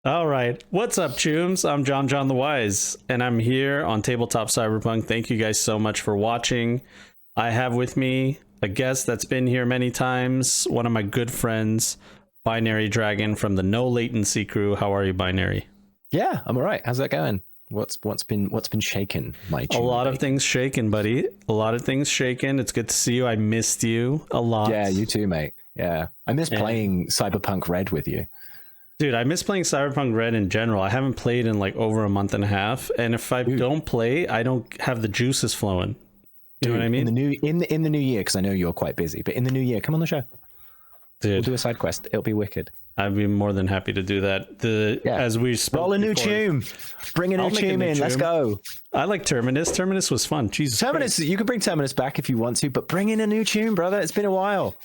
All right. What's up, Chooms? I'm JonJonTheWise, and I'm here on Tabletop Cyberpunk. Thank you guys so much for watching. I have with me a guest that's been here many times, one of my good friends, Binary Dragon from the No Latency crew. How are you, Binary? Yeah, I'm all right. How's that going? What's been shaken, my A lot of things shaken, buddy. A lot of things shaken. It's good to see you. I missed you a lot. Yeah, you too, mate. Yeah, I miss playing Cyberpunk Red with you. Dude, I miss playing Cyberpunk Red in general. I haven't played in like over a month and a half, and if I don't play, I don't have the juices flowing. You know what I mean? In the new year, because I know you're quite busy, but in the new year, come on the show. Dude, we'll do a side quest. It'll be wicked. I'd be more than happy to do that. As we spoke roll a new tune, bring a new tune in. Let's go. I like Terminus. Terminus was fun. Jesus Terminus, Christ. You can bring Terminus back if you want to, but bring in a new tune, brother. It's been a while.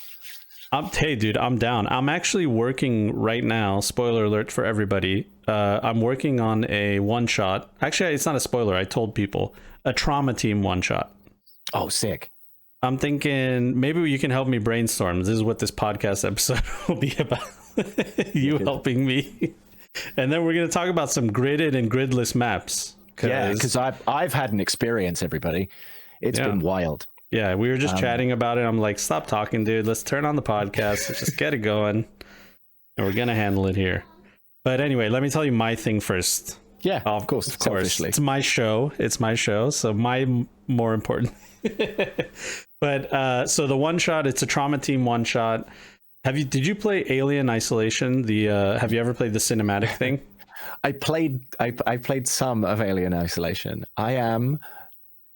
Hey, dude, I'm down. I'm actually working right now. Spoiler alert for everybody. I'm working on a one-shot. Actually, it's not a spoiler. I told people. A Trauma Team one-shot. Oh, sick. I'm thinking maybe you can help me brainstorm. This is what this podcast episode will be about. You helping me. And then we're going to talk about some gridded and gridless maps. Yeah, because I've had an experience, everybody. It's been wild. Yeah, we were just chatting about it. I'm like, stop talking, dude. Let's turn on the podcast. Let's just get it going. And we're going to handle it here. But anyway, let me tell you my thing first. Yeah, of course. It's my show. It's my show. So my more important. But so the one shot, it's a Trauma Team one shot. Did you play Alien Isolation? Have you ever played the cinematic thing? I played some of Alien Isolation. I am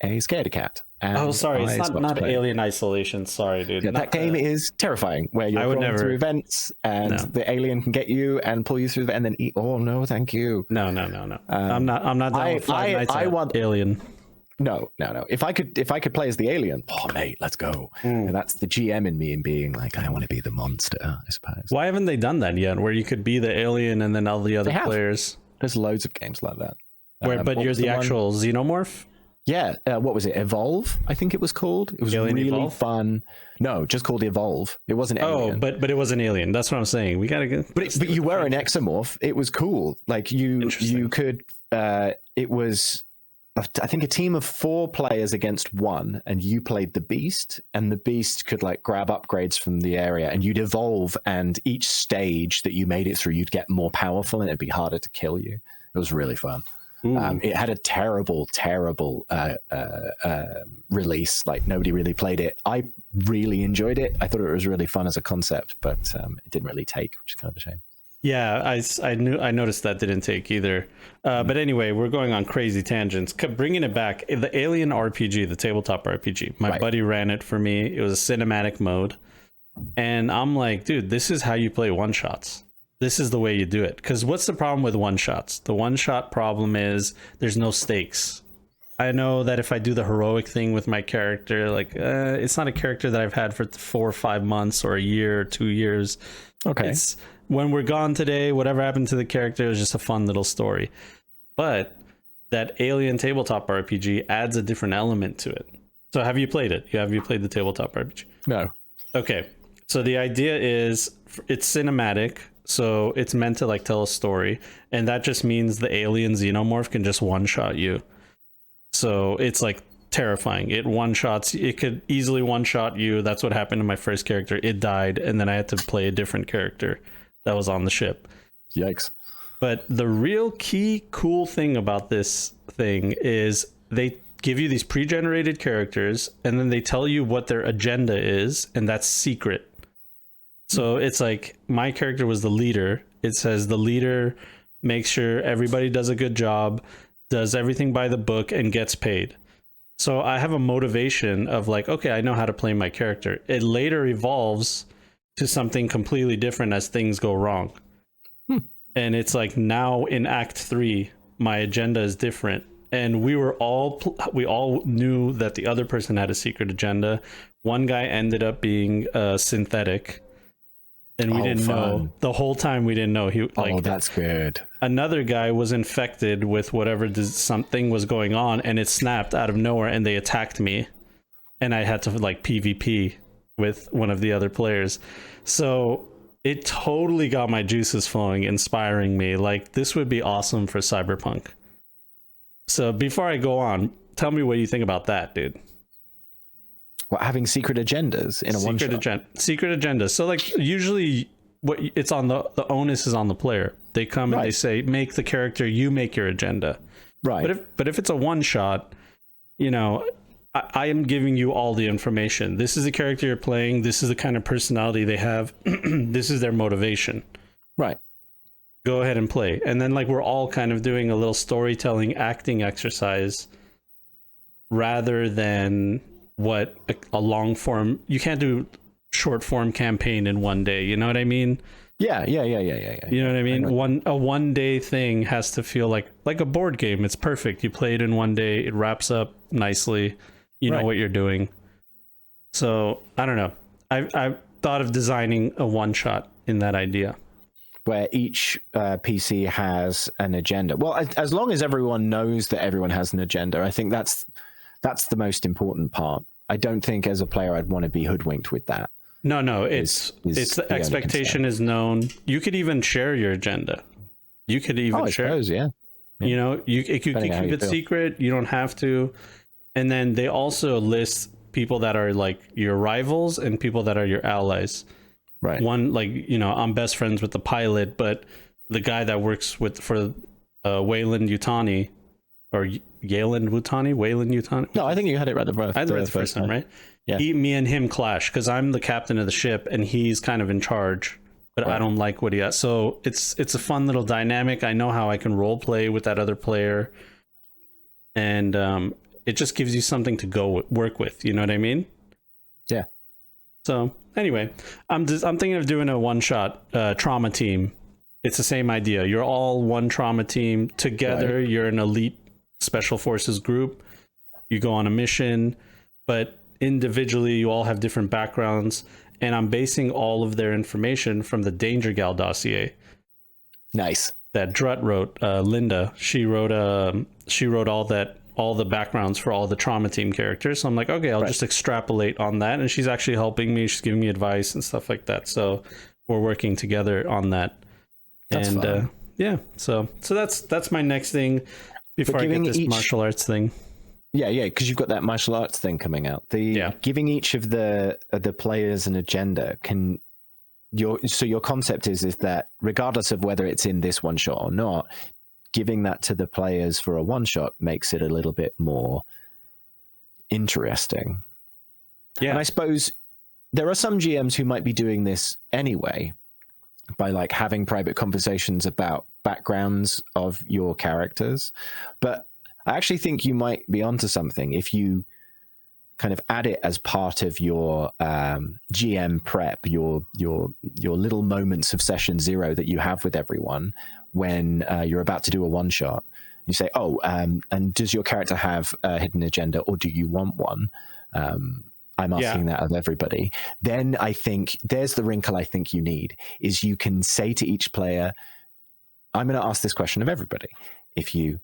a scaredy cat. Oh, sorry, it's not Alien Isolation. Sorry, dude. Yeah, that game is terrifying, where you're going through events and the alien can get you and pull you through and then eat. Oh no, thank you. No. I'm not down with Five Nights at Alien. No. If I could play as the alien, oh mate, let's go. And that's the GM in me and being like, I want to be the monster, I suppose. Why haven't they done that yet? Where you could be the alien and then all the other players. There's loads of games like that. But you're the actual xenomorph? Yeah, what was it? Evolve, I think it was called. It was Alien really Evolve? Fun. No, just called Evolve. It wasn't Alien. Oh, but it was an alien. That's what I'm saying. We gotta get. But you were an exomorph. It was cool. Like you could. It was, I think, a team of 4 players against 1, and you played the Beast, and the Beast could like grab upgrades from the area, and you'd evolve, and each stage that you made it through, you'd get more powerful, and it'd be harder to kill you. It was really fun. It had a terrible release. Like nobody really played it. I really enjoyed it. I thought it was really fun as a concept, but it didn't really take, which is kind of a shame. Yeah, I noticed that didn't take either. But anyway, we're going on crazy tangents. Bringing it back, the Alien RPG, the tabletop RPG. My buddy ran it for me. It was a cinematic mode, and I'm like, dude, this is how you play one shots. This is the way you do it. Because what's the problem with one shots? The one shot problem is there's no stakes. I know that if I do the heroic thing with my character, like it's not a character that I've had for 4 or 5 months or a year or 2 years. Okay. It's when we're gone today, whatever happened to the character is just a fun little story. But that Alien tabletop RPG adds a different element to it. So have you played it? Have you played the tabletop RPG? No. Okay. So the idea is it's cinematic. So it's meant to like tell a story, and that just means the alien xenomorph can just one-shot you. So it's like terrifying. It one-shots. It could easily one-shot you. That's what happened to my first character. It died, and then I had to play a different character that was on the ship. Yikes. But the real key cool thing about this thing is they give you these pre-generated characters, and then they tell you what their agenda is, and that's secret. So it's like my character was the leader. It says the leader makes sure everybody does a good job, does everything by the book, and gets paid. So I have a motivation of like, okay, I know how to play my character. It later evolves to something completely different as things go wrong. And it's like now in Act 3, my agenda is different. And we all knew that the other person had a secret agenda. One guy ended up being synthetic. And we didn't know the whole time. We didn't know he. Like, oh, that's good. Another guy was infected with whatever something was going on, and it snapped out of nowhere, and they attacked me, and I had to like PvP with one of the other players. So it totally got my juices flowing, inspiring me. Like, this would be awesome for Cyberpunk. So before I go on, tell me what you think about that, dude. What, having secret agendas in a one shot? Secret agenda. So like usually what it's on the onus is on the player. They come and they say, make the character, you make your agenda. Right. But if it's a one shot, you know, I am giving you all the information. This is the character you're playing. This is the kind of personality they have. This is their motivation. Right. Go ahead and play. And then like we're all kind of doing a little storytelling acting exercise rather than what a long form. You can't do short form campaign in one day. You know what I mean? Yeah. You know what I mean? A 1 day thing has to feel like a board game. It's perfect. You play it in 1 day. It wraps up nicely. You know what you're doing. So I don't know. I thought of designing a one shot in that idea, where each PC has an agenda. Well, as long as everyone knows that everyone has an agenda, I think that's the most important part. I don't think as a player I'd want to be hoodwinked with that. No, it's the expectation is known. You could even share your agenda. You could even share. Suppose, yeah. You know, you keep it secret. You don't have to. And then they also list people that are like your rivals and people that are your allies. Right. One, like, you know, I'm best friends with the pilot, but the guy that works for Wayland Yutani, or Wayland Yutani. No, I think you had it right the first time, right? Yeah. Me and him clash because I'm the captain of the ship and he's kind of in charge, but I don't like what he has. So it's a fun little dynamic. I know how I can role play with that other player, and it just gives you something to go work with. You know what I mean? Yeah. So anyway, I'm thinking of doing a one shot trauma team. It's the same idea. You're all one trauma team together. Right. You're an elite special forces group. You go on a mission, but individually you all have different backgrounds, and I'm basing all of their information from the Danger Gal dossier. Nice. That Drut wrote. Linda, she wrote all the backgrounds for all the trauma team characters. So I'm like, okay, I'll just extrapolate on that, and she's actually helping me. She's giving me advice and stuff like that. So we're working together on that. That's fun. Yeah, so that's my next thing before I get this martial arts thing. Yeah, because you've got that martial arts thing coming out. Giving each of the players an agenda your concept is that regardless of whether it's in this one shot or not, giving that to the players for a one shot makes it a little bit more interesting. Yeah, and I suppose there are some GMs who might be doing this anyway by like having private conversations about backgrounds of your characters, but I actually think you might be onto something if you kind of add it as part of your GM prep, your little moments of session zero that you have with everyone when you're about to do a one shot. You say, and does your character have a hidden agenda, or do you want one? I'm asking that of everybody. Then I think there's the wrinkle I think you need is you can say to each player, I'm going to ask this question of everybody. If you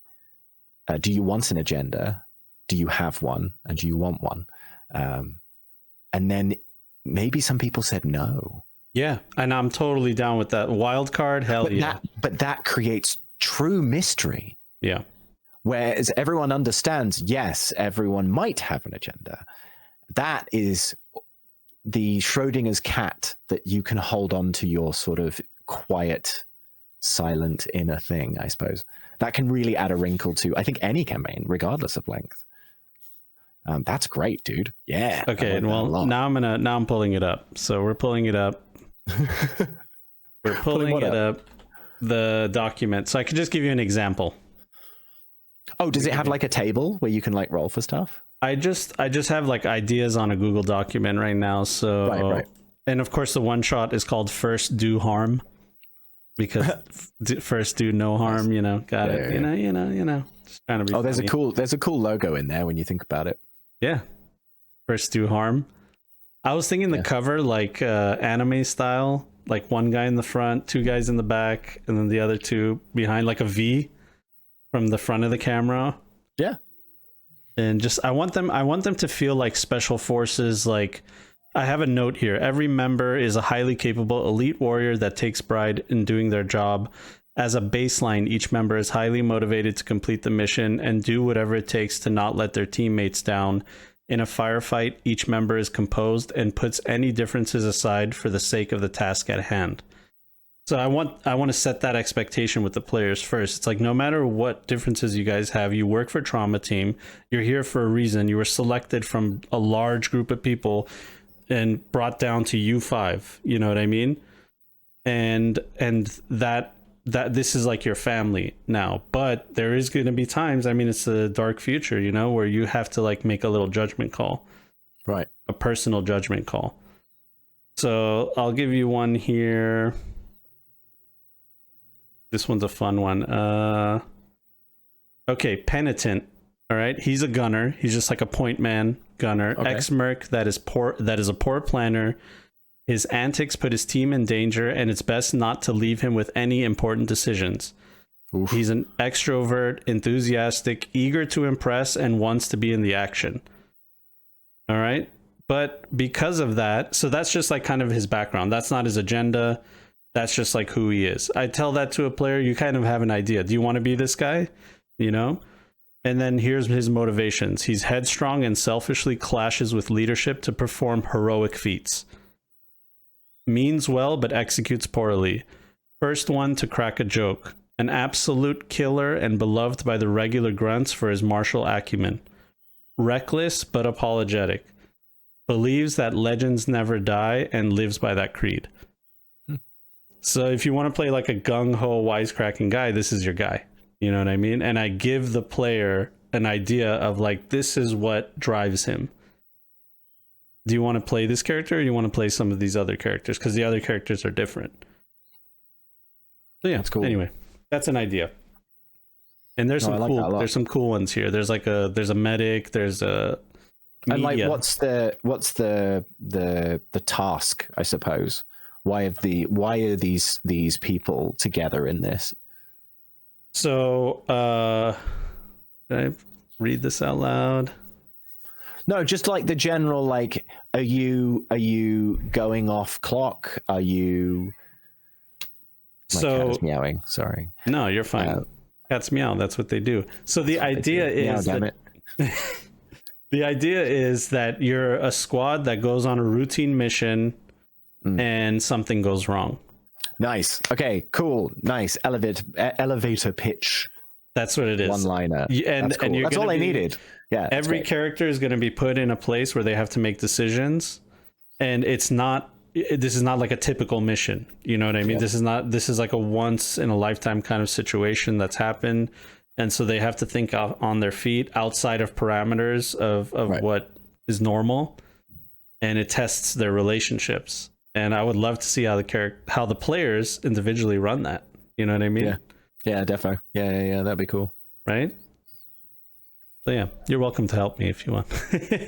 do you want an agenda? Do you have one? And do you want one? And then maybe some people said no. Yeah, and I'm totally down with that. Wild card, hell yeah. But that creates true mystery. Yeah. Whereas everyone understands, yes, everyone might have an agenda. That is the Schrodinger's cat that you can hold on to your sort of quiet, silent inner thing, I suppose. That can really add a wrinkle to, I think, any campaign, regardless of length. That's great, dude. Yeah. Okay. Well, now I'm pulling it up. So we're pulling it up. We're pulling it up. The document. So I could just give you an example. Oh, does it have like a table where you can like roll for stuff? I just have like ideas on a Google document right now. So right. And of course the one shot is called First Do Harm. Because first do no harm, you know, got it. You know, just trying to be funny. there's a cool logo in there when you think about it. Yeah. First do harm. I was thinking the cover like anime style, like one guy in the front, two guys in the back, and then the other two behind, like a V from the front of the camera. Yeah. And just I want them to feel like special forces, like I have a note here. Every member is a highly capable elite warrior that takes pride in doing their job. As a baseline, each member is highly motivated to complete the mission and do whatever it takes to not let their teammates down. In a firefight, each member is composed and puts any differences aside for the sake of the task at hand. So I want to set that expectation with the players first. It's like, no matter what differences you guys have, you work for Trauma Team. You're here for a reason. You were selected from a large group of people and brought down to U5. You know what I mean? And that this is like your family now. But there is going to be times, I mean, it's a dark future, you know, where you have to like make a little judgment call. Right. A personal judgment call. So I'll give you one here. This one's a fun one. Okay, Penitent. All right, he's a gunner. He's just like a point man gunner. Okay. Ex-merc that is a poor planner. His antics put his team in danger, and it's best not to leave him with any important decisions. Oof. He's an extrovert, enthusiastic, eager to impress, and wants to be in the action. All right, but because of that, so that's just like kind of his background. That's not his agenda. That's just like who he is. I tell that to a player, you kind of have an idea. Do you want to be this guy? You know? And then here's his motivations. He's headstrong and selfishly clashes with leadership to perform heroic feats. Means well, but executes poorly. First one to crack a joke. An absolute killer and beloved by the regular grunts for his martial acumen. Reckless, but apologetic. Believes that legends never die and lives by that creed. So if you want to play like a gung-ho wisecracking guy, this is your guy. You know what I mean? And I give the player an idea of like, this is what drives him. Do you want to play this character or do you want to play some of these other characters? Because the other characters are different. So yeah, that's cool. Anyway, that's an idea. And there's there's some cool ones here. There's like there's a medic, there's a media. And like what's the task, I suppose? Why are these people together in this? So did I read this out loud? No, just like the general, like, are you going off clock? Are you? My cat is meowing. Sorry. No, you're fine. Cats meow. That's what they do. So the idea is damn it. The idea is that you're a squad that goes on a routine mission, and something goes wrong. Nice. Okay. Cool. Nice. Elevator pitch. That's what it is. One-liner. And that's cool. And that's all I needed. Yeah. Every character is going to be put in a place where they have to make decisions, and this is not like a typical mission. You know what I mean? Yeah. This is like a once in a lifetime kind of situation that's happened. And so they have to think on their feet outside of parameters of right. what is normal, and it tests their relationships. And I would love to see how the players individually run that. You know what I mean? Yeah, defo. Yeah. That'd be cool. Right? So yeah, you're welcome to help me if you want.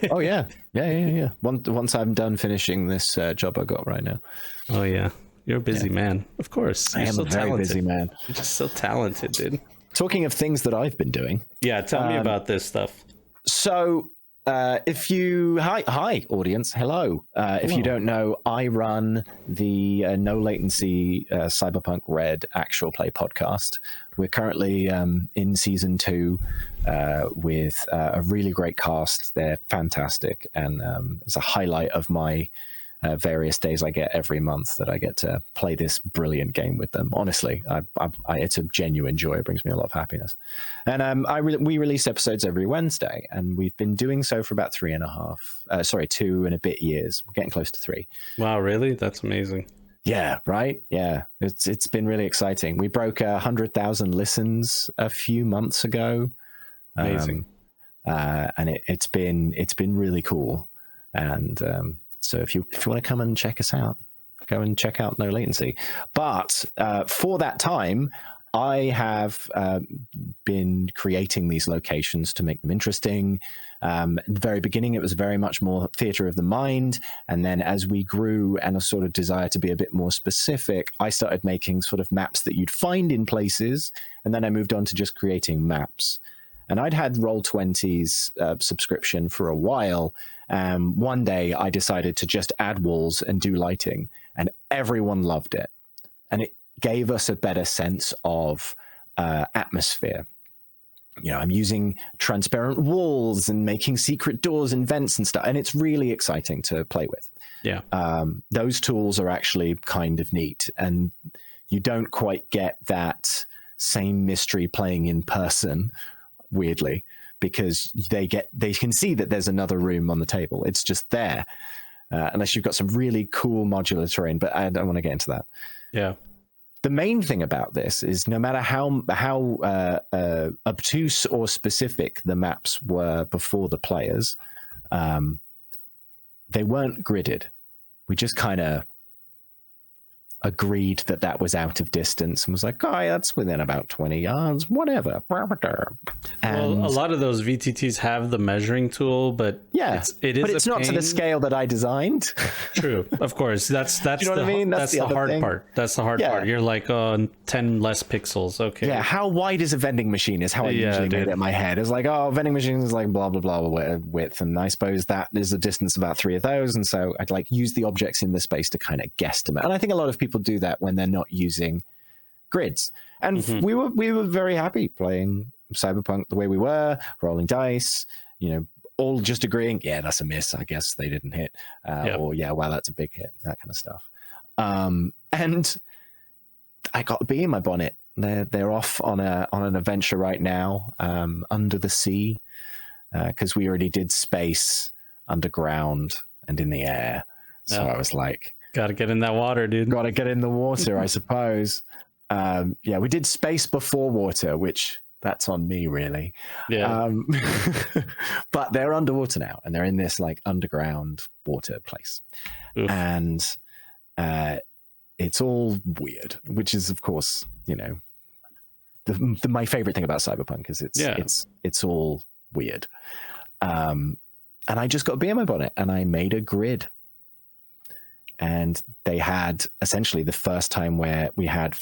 Oh yeah. Once I'm done finishing this job I got right now. Oh yeah, you're a busy man. Of course, I am so a very busy man. You're just so talented, dude. Talking of things that I've been doing. Yeah, tell me about this stuff. So if you hi audience, hello. If you don't know, I run the No Latency Cyberpunk Red actual play podcast. We're currently in season 2 with a really great cast. They're fantastic, and it's a highlight of my various days I get every month that I get to play this brilliant game with them. Honestly, it's a genuine joy. It brings me a lot of happiness. And we release episodes every Wednesday, and we've been doing so for about 2 and a bit years. We're getting close to 3. Wow, really? That's amazing. Yeah, right? Yeah, it's been really exciting. We broke 100,000 listens a few months ago. Amazing. And it's been really cool. And so if you want to come and check us out, go and check out No Latency. But for that time, I have been creating these locations to make them interesting. At the very beginning, it was very much more theater of the mind. And then as we grew and a sort of desire to be a bit more specific, I started making sort of maps that you'd find in places. And then I moved on to just creating maps. And I'd had Roll20's subscription for a while. One day I decided to just add walls and do lighting, and everyone loved it. And it gave us a better sense of atmosphere. You know, I'm using transparent walls and making secret doors and vents and stuff, and it's really exciting to play with. Yeah. Those tools are actually kind of neat, and you don't quite get that same mystery playing in person, weirdly, because they can see that there's another room on the table. It's just there, unless you've got some really cool modular terrain, but I don't want to get into that. Yeah. The main thing about this is no matter how obtuse or specific the maps were before the players, they weren't gridded. We just kind of agreed that was out of distance and was like, oh, that's within about 20 yards, whatever. And, well, a lot of those VTTs have the measuring tool, but yeah, it's not to the scale that I designed. True, of course. That's you know what I mean? That's the hard thing. part. That's the hard part. You're like, 10 less pixels. Okay. Yeah, how wide is a vending machine is how I usually made it in my head. It's like, oh, vending machine is like blah, blah, blah width. And I suppose that is a distance of about 3 of those. And so I'd like use the objects in the space to kind of guesstimate. And I think a lot of people do that when they're not using grids. And we were very happy playing Cyberpunk the way we were, rolling dice, you know, all just agreeing, yeah, that's a miss. I guess they didn't hit. Or yeah, wow, that's a big hit, that kind of stuff. And I got a bee in my bonnet. They're off on an adventure right now, under the sea, because we already did space, underground, and in the air. So I was like, gotta get in that water, dude. Gotta get in the water, I suppose. Yeah, we did space before water, which that's on me, really. Yeah. But they're underwater now, and they're in this like underground water place. Oof. And it's all weird, which is, of course, you know, my favorite thing about Cyberpunk is it's all weird. And I just got a bee in my bonnet, and I made a grid. And they had essentially the first time where we had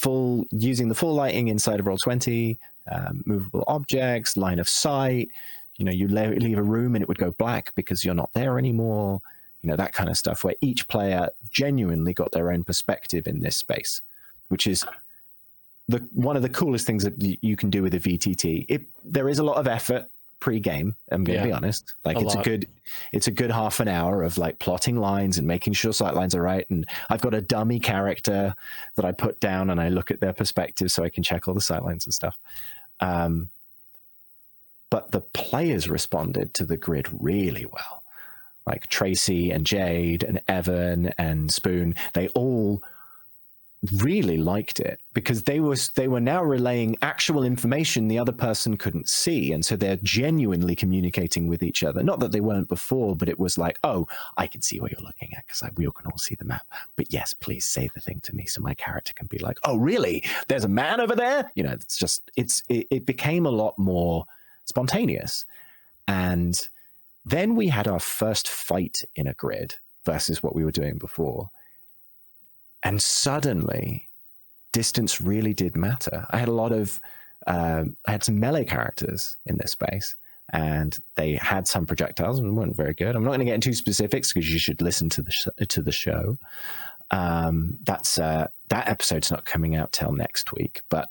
using the full lighting inside of Roll20, movable objects, line of sight. You know, you leave a room and it would go black because you're not there anymore. You know, that kind of stuff, where each player genuinely got their own perspective in this space, which is one of the coolest things that you can do with a VTT. There is a lot of effort pre-game, I'm going to be honest. Like it's a good half an hour of like plotting lines and making sure sight lines are right. And I've got a dummy character that I put down and I look at their perspective so I can check all the sight lines and stuff. But the players responded to the grid really well. Like Tracy and Jade and Evan and Spoon, they all really liked it because they were now relaying actual information the other person couldn't see, and so they're genuinely communicating with each other. Not that they weren't before, but it was like, oh, I can see what you're looking at because we all can all see the map, but yes, please say the thing to me so my character can be like, oh really, there's a man over there. You know, it's just it became a lot more spontaneous. And then we had our first fight in a grid versus what we were doing before. And suddenly, distance really did matter. I had I had some melee characters in this space, and they had some projectiles and weren't very good. I'm not going to get into specifics because you should listen to the show. That episode's not coming out till next week, but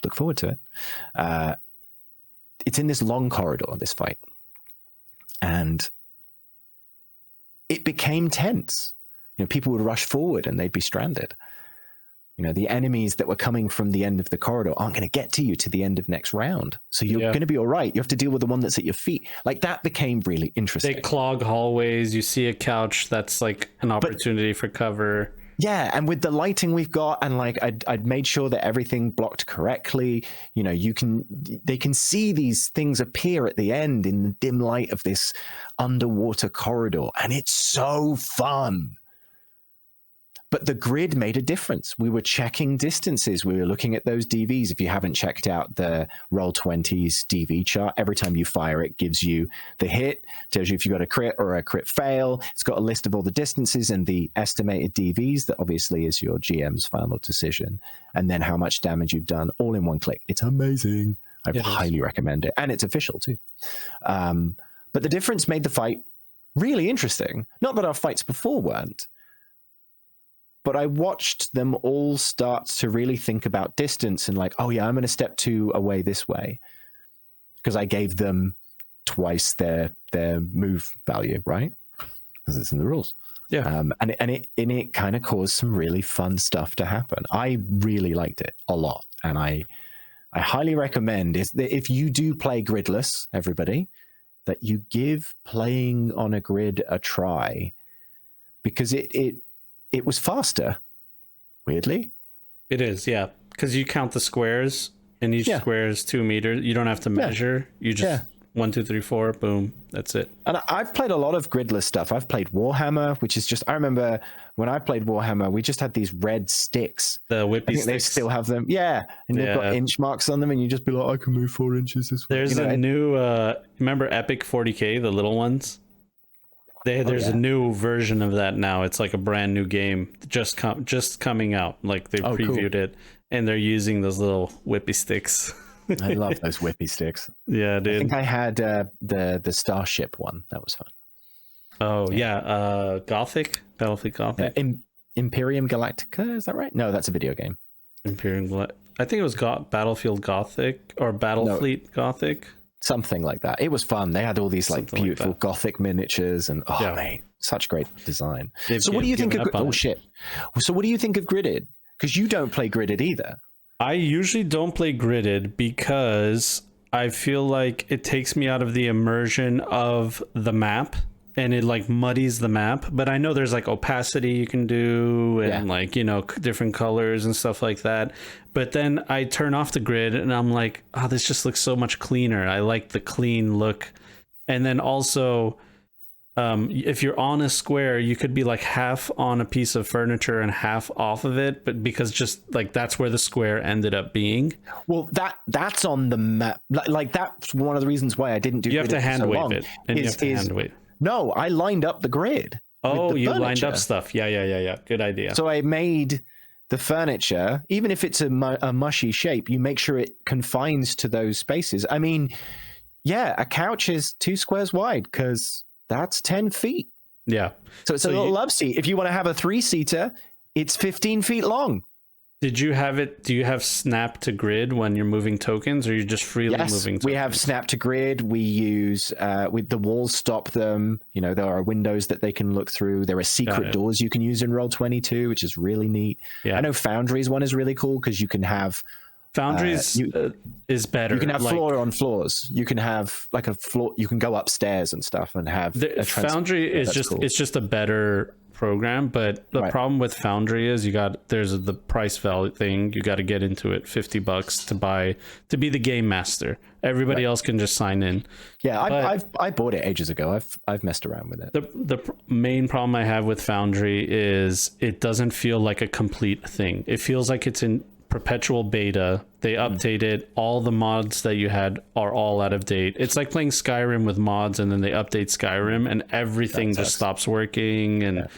look forward to it. It's in this long corridor, this fight, and it became tense. You know, people would rush forward and they'd be stranded. You know, the enemies that were coming from the end of the corridor aren't going to get to you to the end of next round. So you're going to be all right. You have to deal with the one that's at your feet. Like, that became really interesting. They clog hallways. You see a couch that's like an opportunity for cover. Yeah, and with the lighting we've got, and like I'd made sure that everything blocked correctly. You know, they can see these things appear at the end in the dim light of this underwater corridor, and it's so fun. But the grid made a difference. We were checking distances. We were looking at those DVs. If you haven't checked out the Roll20's DV chart, every time you fire, it gives you the hit, tells you if you got a crit or a crit fail. It's got a list of all the distances and the estimated DVs. That obviously is your GM's final decision. And then how much damage you've done all in one click. It's amazing. I highly recommend it, and it's official too. But the difference made the fight really interesting. Not that our fights before weren't, but I watched them all start to really think about distance and like, oh yeah, I'm going to step 2 away this way because I gave them twice their move value, right? Because it's in the rules. Yeah. And it kind of caused some really fun stuff to happen. I really liked it a lot, and I highly recommend is that if you do play gridless, everybody, that you give playing on a grid a try, because it was faster. Weirdly, it is. Yeah, because you count the squares, and each square is 2 meters. You don't have to measure. You just 1, 2, 3, 4, boom. That's it. And I've played a lot of gridless stuff. I've played Warhammer, which is just, I remember when I played Warhammer, we just had these red sticks. The whippy sticks. They still have them. Yeah. And they've got inch marks on them, and you just be like, I can move 4 inches this way. There's a new, remember Epic 40K, the little ones? There's a new version of that now. It's like a brand new game just coming out. Like they previewed it, and they're using those little whippy sticks. I love those whippy sticks. Yeah, dude. I think I had the Starship one. That was fun. Oh yeah, Gothic, Battlefield Gothic. Imperium Galactica, is that right? No, that's a video game. I think it was Battlefield Gothic or Battlefleet Gothic. Something like that. It was fun. They had all these like beautiful like Gothic miniatures, and man, such great design. So what do you think of? Oh shit! So what do you think of gridded? Because you don't play gridded either. I usually don't play gridded because I feel like it takes me out of the immersion of the map, and it like muddies the map. But I know there's like opacity you can do, and like, different colors and stuff like that. But then I turn off the grid and I'm like, oh, this just looks so much cleaner. I like the clean look. And then also, if you're on a square, you could be like half on a piece of furniture and half off of it, but because just like that's where the square ended up being. Well, that's on the map. Like that's one of the reasons why I didn't do. You have to hand wave it, and you have to hand wave. No, I lined up the grid. Oh, you lined up stuff. Yeah. Good idea. So I made the furniture, even if it's a mushy shape, you make sure it confines to those spaces. I mean, yeah, a couch is 2 squares wide because that's 10 feet. Yeah. So it's a little love seat. If you want to have a 3-seater, it's 15 feet long. Do you have snap to grid when you're moving tokens, or you're just freely moving tokens? We have snap to grid. We use with the walls stop them. There are windows that they can look through. There are secret doors you can use in Roll20, which is really neat. Yeah. I know Foundry's one is really cool because you can have Foundry's is better. You can have floor on floors. You can have like a floor. You can go upstairs and stuff and have Foundry is just cool. It's just a better program, but the problem with Foundry is there's the price value thing. You got to get into it, $50 to be the game master. Everybody else can just sign in. Yeah, I bought it ages ago. I've messed around with it. The main problem I have with Foundry is it doesn't feel like a complete thing. It feels like it's in perpetual beta. They update it. All the mods that you had are all out of date. It's like playing Skyrim with mods, and then they update Skyrim and everything just stops working, and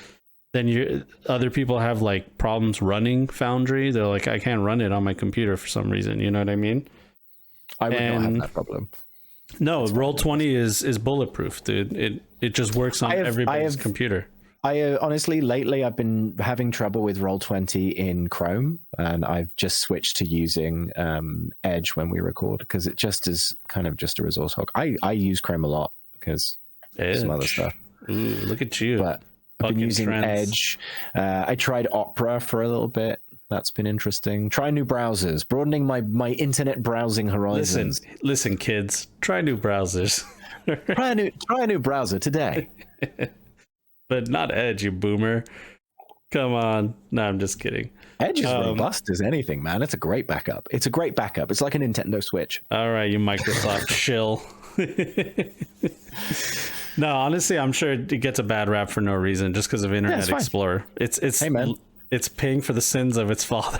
then other people have like problems running Foundry. They're like, I can't run it on my computer for some reason. You know what I mean? I would not have that problem. No, Roll20 is bulletproof, dude. It just works on everybody's computer. I honestly, lately, I've been having trouble with Roll20 in Chrome, and I've just switched to using Edge when we record because it just is kind of just a resource hog. I use Chrome a lot because some other stuff. Ooh, look at you. But I've been using Edge. I tried Opera for a little bit. That's been interesting. Try new browsers, broadening my internet browsing horizons. Listen, kids, try new browsers. try a new browser today. But not Edge, you boomer. Come on. No, I'm just kidding. Edge is robust as anything, man. It's a great backup. It's like a Nintendo Switch. All right, you Microsoft shill. No, honestly, I'm sure it gets a bad rap for no reason, just because of Internet Explorer. It's paying for the sins of its father.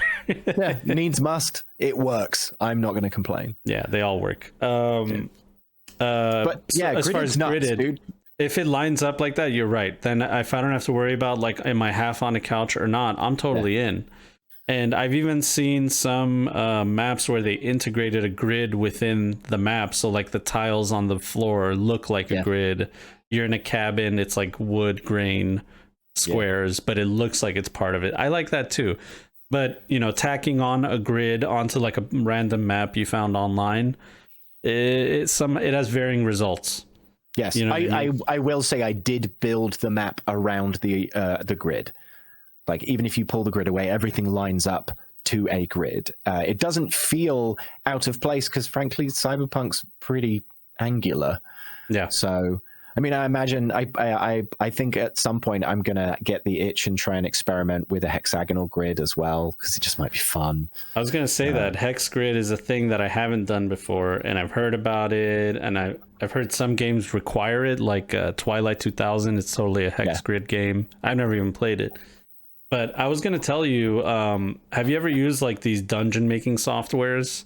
Needs must. It works. I'm not going to complain. Yeah, they all work. But yeah, as far as nuts, gridded, dude. If it lines up like that, you're right. Then if I don't have to worry about like, am I half on a couch or not, I'm totally in. And I've even seen some maps where they integrated a grid within the map. So like the tiles on the floor look like a grid. You're in a cabin, it's like wood grain squares, but it looks like it's part of it. I like that too. But, you know, tacking on a grid onto like a random map you found online, it has varying results. Yes, you know I will say I did build the map around the grid. Like, even if you pull the grid away, everything lines up to a grid. It doesn't feel out of place because, frankly, Cyberpunk's pretty angular. Yeah. So, I mean, I imagine I think at some point I'm gonna get the itch and try and experiment with a hexagonal grid as well, because it just might be fun. I was gonna say that hex grid is a thing that I haven't done before, and I've heard about it, and I've heard some games require it, like Twilight 2000. It's totally a hex grid game. I've never even played it. But I was going to tell you, have you ever used like these dungeon making softwares?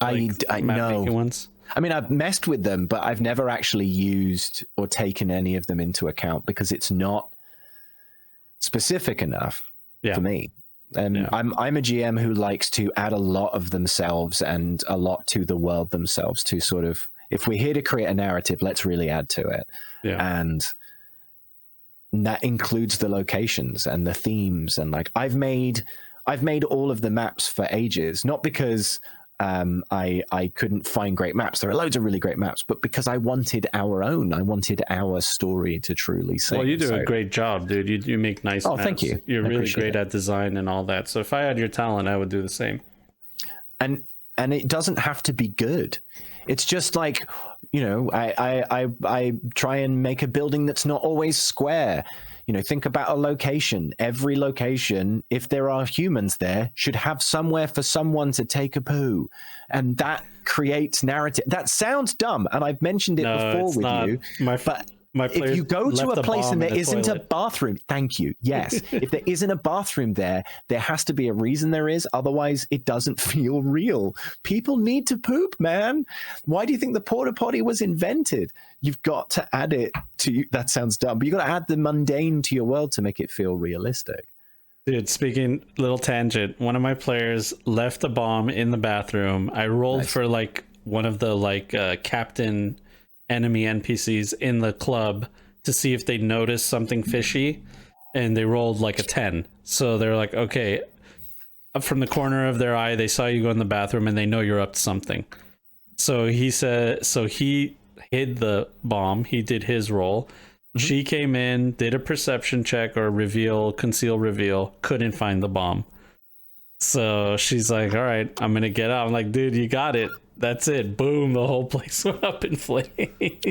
Like I know. Ones? I mean, I've messed with them, but I've never actually used or taken any of them into account because it's not specific enough for me. And I'm a GM who likes to add a lot of themselves and a lot to the world themselves to sort of, if we're here to create a narrative, let's really add to it. And that includes the locations and the themes, and like I've made all of the maps for ages, not because I couldn't find great maps. There are loads of really great maps, but because I wanted our story to truly sing. Well, you do a great job, dude. You make nice maps. Thank you. You're really great at design and all that. So if I had your talent, I would do the same. And it doesn't have to be good. It's just like, you know, I try and make a building that's not always square. You know, think about a location. Every location, if there are humans there, should have somewhere for someone to take a poo. And that creates narrative. That sounds dumb, and I've mentioned it before with you. But if you go to a place and there isn't a bathroom, thank you. Yes. If there isn't a bathroom there has to be a reason there is. Otherwise, it doesn't feel real. People need to poop, man. Why do you think the porta potty was invented? You've got to add it to, that sounds dumb, but you've got to add the mundane to your world to make it feel realistic. Dude, speaking, little tangent, one of my players left a bomb in the bathroom. I rolled for like one of the like captain enemy NPCs in the club to see if they noticed something fishy, and they rolled like a 10. So they're like, okay, up from the corner of their eye, they saw you go in the bathroom and they know you're up to something. So he hid the bomb. He did his roll. She came in, did a perception check or conceal reveal, couldn't find the bomb. So she's like, all right, I'm gonna get out. I'm like, dude, you got it. That's it. Boom, the whole place went up in flames.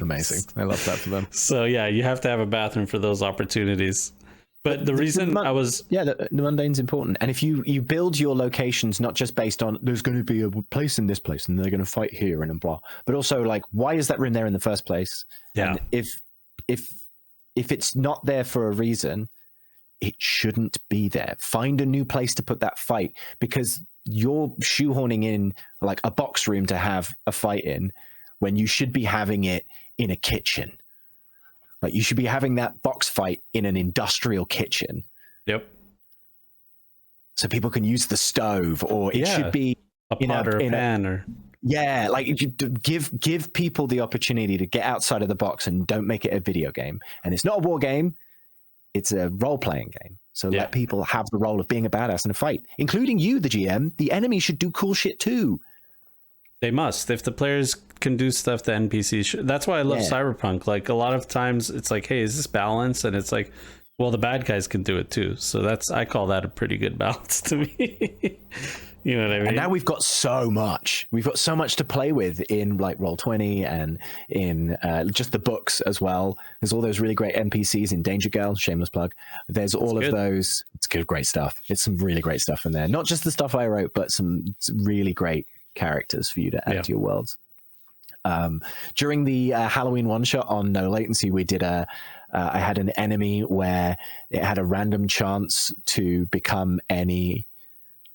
Amazing. I love that for them. So yeah, you have to have a bathroom for those opportunities. But the reason the mundane's important. And if you build your locations not just based on there's going to be a place in this place and they're going to fight here and blah, but also like, why is that room there in the first place? Yeah. And if it's not there for a reason, it shouldn't be there. Find a new place to put that fight, because you're shoehorning in like a box room to have a fight in when you should be having it in a kitchen. Like, you should be having that box fight in an industrial kitchen. Yep. So people can use the stove, or it should be a pot or a pan. Like, you give people the opportunity to get outside of the box and don't make it a video game. And it's not a war game. It's a role-playing game. So let people have the role of being a badass in a fight, including you, the GM. The enemy should do cool shit too. They must. If the players can do stuff, the NPCs should. That's why I love Cyberpunk. Like, a lot of times it's like, hey, is this balance? And it's like, well, the bad guys can do it too. So I call that a pretty good balance to me. You know what I mean? And now we've got so much. We've got so much to play with in like Roll20 and in just the books as well. There's all those really great NPCs in Danger Girl, shameless plug. There's all of those. It's good, great stuff. It's some really great stuff in there. Not just the stuff I wrote, but some really great characters for you to add to your worlds. During the Halloween one-shot on No Latency, we did I had an enemy where it had a random chance to become any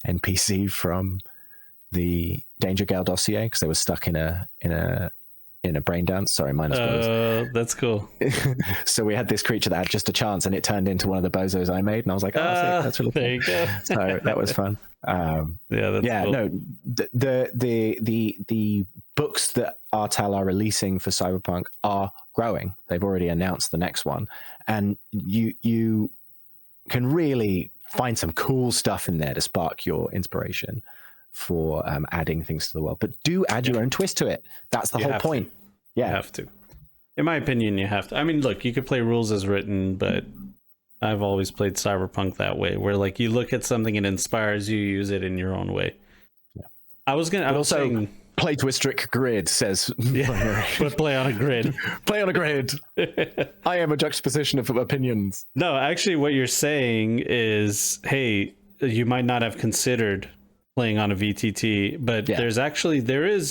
NPC from the Danger Girl dossier, because they were stuck in a in a brain dance. Sorry, minus spoilers. That's cool. So we had this creature that had just a chance, and it turned into one of the bozos I made, and I was like, "Oh, sick, that's really cool." There you go. So that was fun. That's cool. No, the books that Artel are releasing for Cyberpunk are growing. They've already announced the next one, and you can really find some cool stuff in there to spark your inspiration for adding things to the world. But do add your own twist to it. That's the whole point. Yeah, you have to. In my opinion, you have to. I mean, look, you could play rules as written, but I've always played Cyberpunk that way, where like you look at something, it inspires you, use it in your own way. Yeah. I was saying, play to a strict grid, says but play on a grid. Play on a grid. I am a juxtaposition of opinions. No, actually, what you're saying is, hey, you might not have considered playing on a VTT, but there is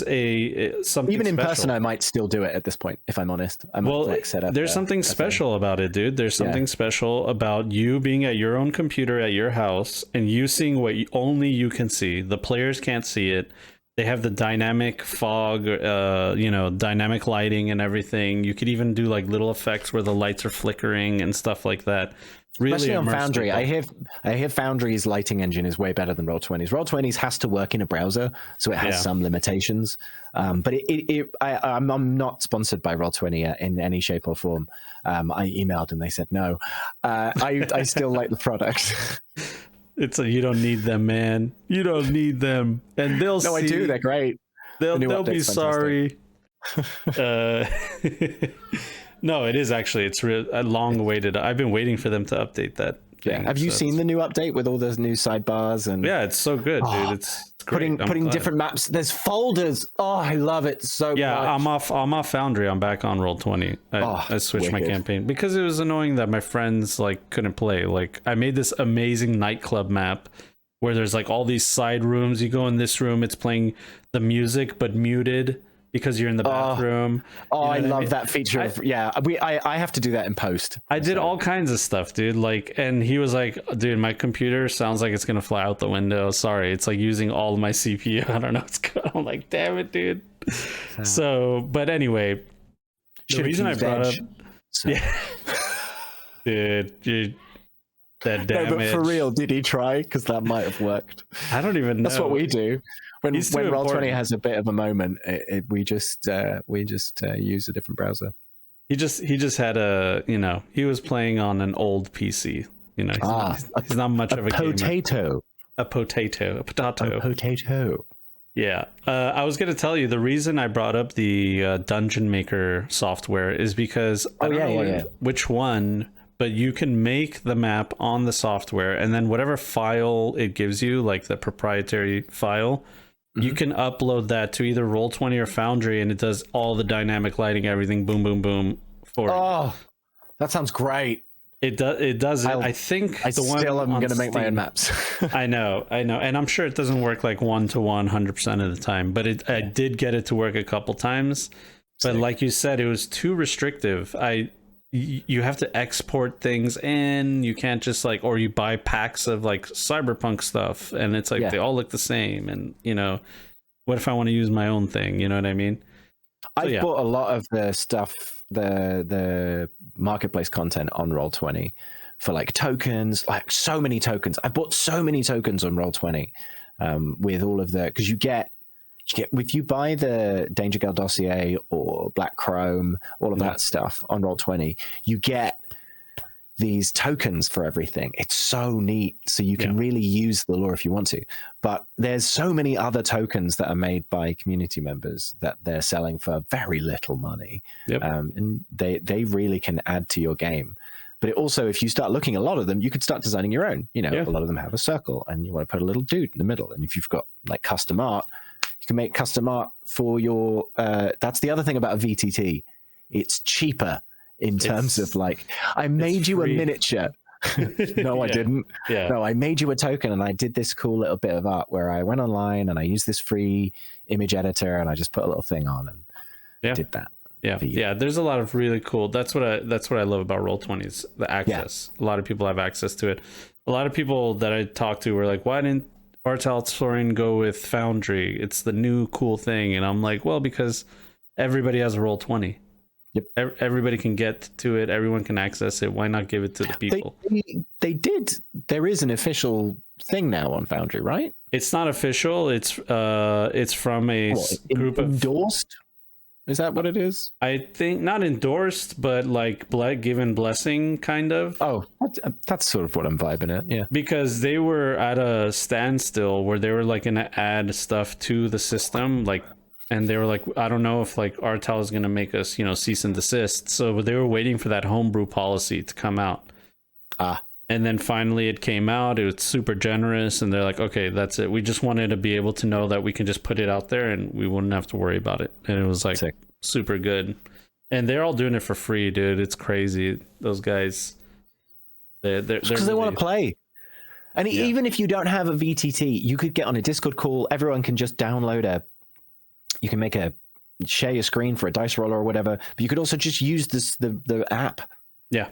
a something even in special. person. I might still do it at this point, if I'm honest. I might set up. There's something special about it, dude. There's something special about you being at your own computer at your house and you seeing what only you can see. The players can't see it. They have the dynamic fog, dynamic lighting and everything. You could even do like little effects where the lights are flickering and stuff like that. Really, especially on Foundry. I hear Foundry's lighting engine is way better than Roll20's. Roll20's has to work in a browser, so it has some limitations. But I'm not sponsored by Roll20 in any shape or form. I emailed and they said no. I still like the product. You don't need them, man. You don't need them, and they'll. No, I do. They're great. They'll be sorry. No, it is actually. It's a long awaited. I've been waiting for them to update that. Yeah. Have you seen the new update with all those new sidebars and? Yeah, it's so good, dude. It's great. Putting different maps. There's folders. Oh, I love it so much. I'm off Foundry. I'm back on Roll20. I switched my campaign because it was annoying that my friends like couldn't play. Like I made this amazing nightclub map where there's like all these side rooms. You go in this room, it's playing the music but muted because you're in the bathroom. I love that feature. I have to do that in post. I did all kinds of stuff, dude. Like, and he was like, dude, my computer sounds like it's gonna fly out the window. Sorry, it's like using all of my CPU. I don't know what's going on. I'm like, damn it, dude. So, but anyway, the reason I brought up, dude, that damage. No, but for real, did he try? Because that might have worked. I don't even know. That's what we do. When Roll20 has a bit of a moment, we just use a different browser. He just had he was playing on an old PC. He's not much of a potato. A potato. Yeah. I was going to tell you the reason I brought up the Dungeon Maker software is because I don't know which one, but you can make the map on the software, and then whatever file it gives you, like the proprietary file, you can upload that to either Roll20 or Foundry, and it does all the dynamic lighting, everything, boom, boom, boom, for you. Oh, that sounds great. It does. I think I still am going to make my own maps. I know, and I'm sure it doesn't work like 1-to-1 100% of the time, but I did get it to work a couple times. But like you said, it was too restrictive. You have to export things in. You can't just or you buy packs of like Cyberpunk stuff, and it's like they all look the same. And what if I want to use my own thing? You know what I mean? I've bought a lot of the stuff, the marketplace content on Roll20 for like tokens, like so many tokens. I've bought so many tokens on Roll20 with all of the, because you get if you buy the Danger Girl dossier or Black Chrome, all of that stuff on Roll20, you get these tokens for everything. It's so neat. So you can really use the lore if you want to. But there's so many other tokens that are made by community members that they're selling for very little money. And they really can add to your game. But it also, if you start looking at a lot of them, you could start designing your own. A lot of them have a circle and you want to put a little dude in the middle. And if you've got like custom art, you can make custom art for your that's the other thing about a VTT. It's cheaper in terms of like, I made you free. A miniature. No, I didn't. No, I made you a token and I did this cool little bit of art where I went online and I used this free image editor and I just put a little thing on and did that. Yeah, there's a lot of really cool. That's what I love about Roll20 is the access. A lot of people have access to it. A lot of people that I talked to were like, why didn't Artel Sorin go with Foundry? It's the new cool thing. And I'm like, well, because everybody has a Roll20. Yep. Everybody can get to it. Everyone can access it. Why not give it to the people? They did. There is an official thing now on Foundry, right? It's not official. It's from a group of endorsed. Is that what it is? I think not endorsed, but like given blessing, kind of. Oh, that's sort of what I'm vibing at. Yeah. Because they were at a standstill where they were like going to add stuff to the system, like. And they were like, I don't know if like Artel is going to make us, cease and desist. So they were waiting for that homebrew policy to come out. And then finally it came out. It was super generous. And they're like, okay, that's it. We just wanted to be able to know that we can just put it out there and we wouldn't have to worry about it. And it was like super good. And they're all doing it for free, dude. It's crazy. Those guys. They're because they want to play. And even if you don't have a VTT, you could get on a Discord call. Everyone can just download you can share your screen for a dice roller or whatever, but you could also just use the app. Yeah.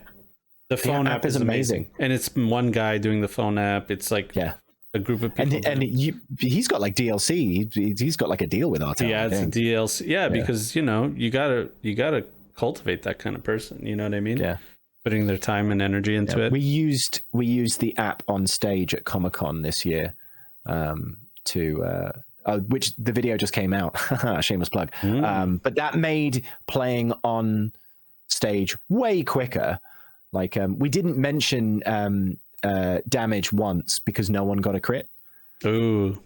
The phone app is amazing. And it's one guy doing the phone app. It's like a group of people. And he's got like DLC. He's got like a deal with Artel. Yeah, it's a DLC. Yeah, because, you gotta cultivate that kind of person. You know what I mean? Yeah. Putting their time and energy into it. We used the app on stage at Comic-Con this year which the video just came out. Shameless plug. But that made playing on stage way quicker. Like we didn't mention damage once because no one got a crit. Ooh.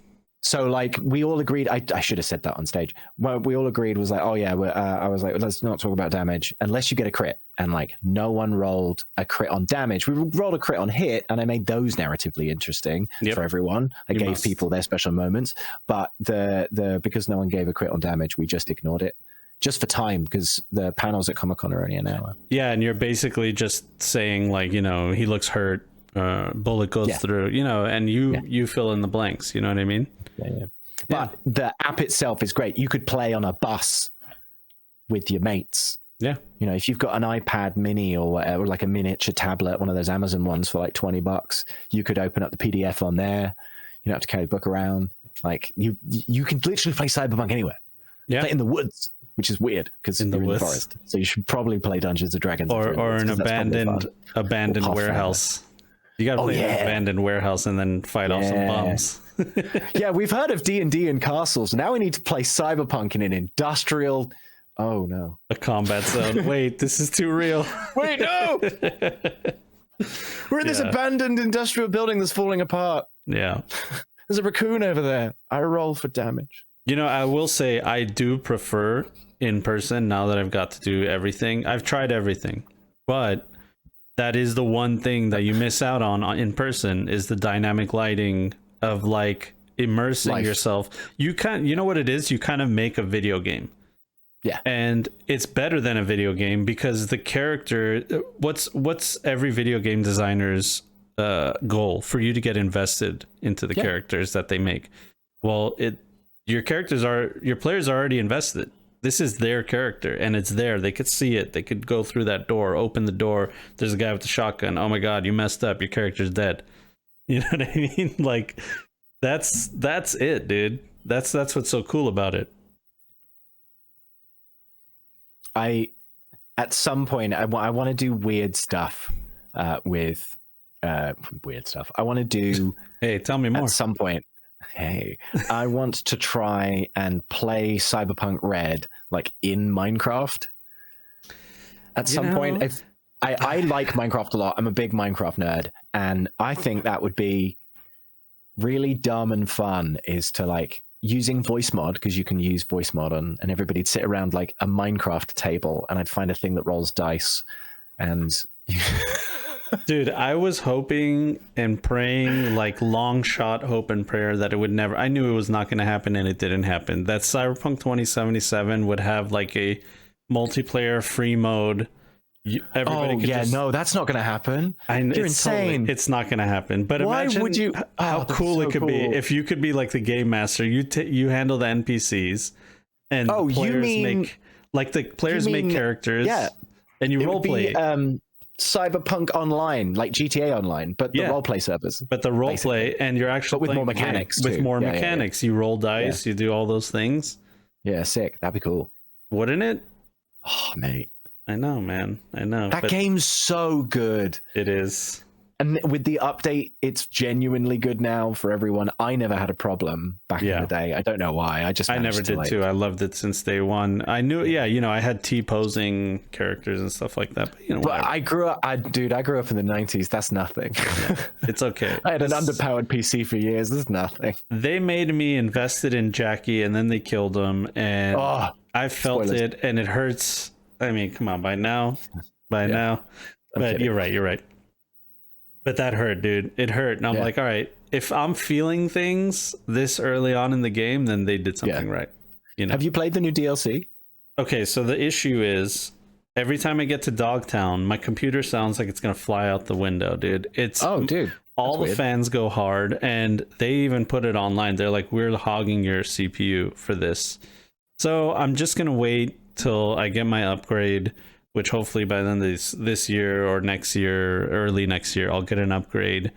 So like we all agreed. I should have said that on stage. Well, we all agreed was like, oh yeah. I was like, let's not talk about damage unless you get a crit. And like no one rolled a crit on damage. We rolled a crit on hit, and I made those narratively interesting for everyone. I gave people their special moments, but because no one gave a crit on damage, we just ignored it. Just for time, because the panels at Comic-Con are only an hour. Yeah, and you're basically just saying like, he looks hurt, bullet goes through, and you fill in the blanks. You know what I mean? Yeah. But the app itself is great. You could play on a bus with your mates. Yeah. If you've got an iPad mini or whatever, like a miniature tablet, one of those Amazon ones for like $20, you could open up the PDF on there. You don't have to carry the book around. Like you can literally play Cyberpunk anywhere. Yeah. Play in the woods, which is weird because you're in the forest. So you should probably play Dungeons and Dragons or an abandoned warehouse. You got to play an abandoned warehouse and then fight off some bums. Yeah, we've heard of D&D and castles. Now we need to play Cyberpunk in an industrial. Oh no, a combat zone. Wait, this is too real. Wait, no. We're in this abandoned industrial building that's falling apart. Yeah. There's a raccoon over there. I roll for damage. I will say I do prefer in person now that I've got to do everything. I've tried everything, but that is the one thing that you miss out on in person is the dynamic lighting of like immersing yourself. You know what it is? You kind of make a video game. Yeah. And it's better than a video game because the character, what's every video game designer's goal? For you to get invested into the characters that they make. Well, your players are already invested. This is their character and it's there. They could see it. They could go through that door, open the door. There's a guy with a shotgun. Oh my God, you messed up. Your character's dead. You know what I mean? Like that's it, dude. That's what's so cool about it. At some point, I want to do weird stuff with weird stuff. I want to do. Hey, tell me more. At some point, I want to try and play Cyberpunk Red like in Minecraft. At some point, if I like Minecraft a lot. I'm a big Minecraft nerd, and I think that would be really dumb and fun. Is to like. Using voice mod, because you can use voice mod on, and everybody'd sit around like a Minecraft table, and I'd find a thing that rolls dice. And dude, I was hoping and praying, like long shot hope and prayer, that it would never. I knew it was not going to happen, and it didn't happen. That Cyberpunk 2077 would have like a multiplayer free mode. No, that's not going to happen. You're insane. It's not going to happen. But why imagine would you? How cool it could be if you could be like the game master. You handle the NPCs, and the players make characters. Yeah, and you roleplay. Cyberpunk Online, like GTA Online, but the roleplay servers. But the roleplay, and you're actually with more mechanics. With more mechanics, you roll dice, you do all those things. Yeah, sick. That'd be cool. Wouldn't it? Oh, mate. I know, man. I know. That game's so good. It is. And with the update, it's genuinely good now for everyone. I never had a problem back in the day. I don't know why. I never did too. I loved it since day one. I knew, I had T-posing characters and stuff like that. But, I grew up in the 90s. That's nothing. It's okay. I had an underpowered PC for years. There's nothing. They made me invested in Jackie, and then they killed him, and I felt it, and it hurts. I mean, come on, by now. But you're right. But that hurt, dude. It hurt. And I'm like, all right, if I'm feeling things this early on in the game, then they did something right. Have you played the new DLC? Okay, so the issue is every time I get to Dogtown, my computer sounds like it's going to fly out the window, dude. All the fans go hard, and they even put it online. They're like, we're hogging your CPU for this. So I'm just going to wait till I get my upgrade, which hopefully by then this year or next year, early next year, I'll get an upgrade,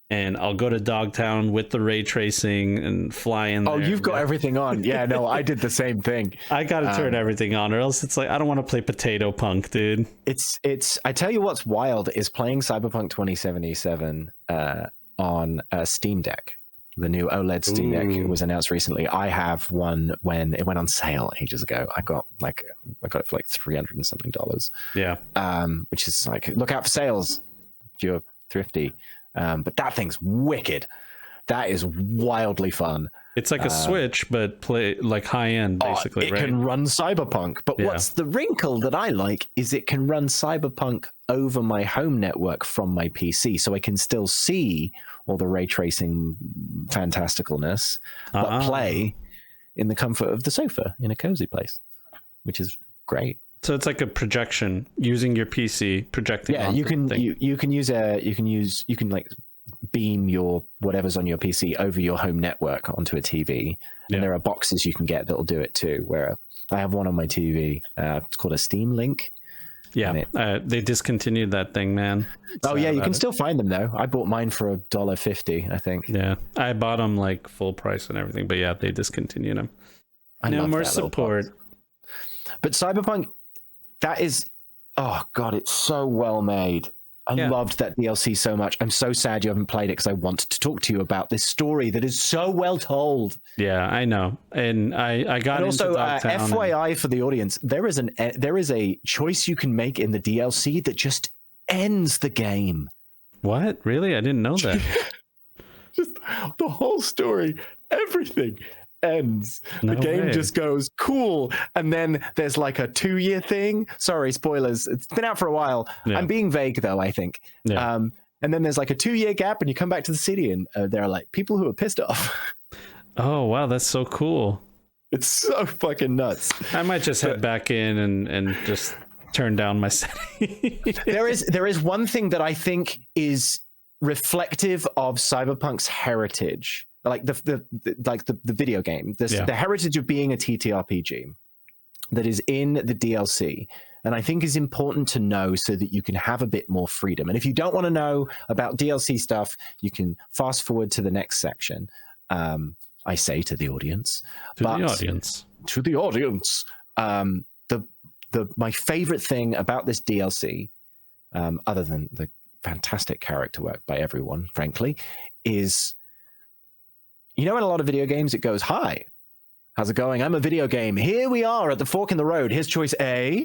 and I'll go to Dogtown with the ray tracing and fly in there. Oh, you've got everything on. Yeah, no, I did the same thing. I got to turn everything on, or else it's like, I don't want to play Potato Punk, dude. It's I tell you what's wild is playing Cyberpunk 2077 on a Steam Deck. The new OLED Steam Deck was announced recently. I have one when it went on sale ages ago. I got it for like $300 and something. Yeah. Which is like, look out for sales if you're thrifty. But that thing's wicked. That is wildly fun. It's like a Switch, but play like high end, basically. It can run Cyberpunk. But what's the wrinkle that I like is it can run Cyberpunk over my home network from my PC, so I can still see all the ray tracing fantasticalness, but play in the comfort of the sofa in a cozy place, which is great. So it's like a projection using your PC projecting. Yeah, you can like beam your whatever's on your PC over your home network onto a TV, and there are boxes you can get that'll do it too. Where I have one on my TV. It's called a Steam Link. Yeah, they discontinued that thing, man. You can still find them though. I bought mine for $1.50, I think. Yeah, I bought them like full price and everything, but they discontinued them. No more support. But Cyberpunk, that is, it's so well made. I loved that DLC so much. I'm so sad you haven't played it because I want to talk to you about this story that is so well told. Yeah, I know. And I got and also, into Dogtown FYI for the audience, there is a choice you can make in the DLC that just ends the game. What? Really? I didn't know that. Just the whole story, everything ends. The game just goes cool, and then there's like a 2-year thing. Sorry, spoilers. It's been out for a while. I'm being vague though, I think. And then there's like a 2-year gap, and you come back to the city, and there are like people who are pissed off. Oh wow, that's so cool. It's so fucking nuts. I might just head back in and just turn down my setting. there is one thing that I think is reflective of Cyberpunk's heritage. Like the video game, the heritage of being a TTRPG that is in the DLC, and I think is important to know so that you can have a bit more freedom. And if you don't want to know about DLC stuff, you can fast forward to the next section. I say to the audience, to the audience. My favorite thing about this DLC, other than the fantastic character work by everyone, frankly, is, in a lot of video games, it goes, hi, how's it going? I'm a video game. Here we are at the fork in the road. Here's choice A,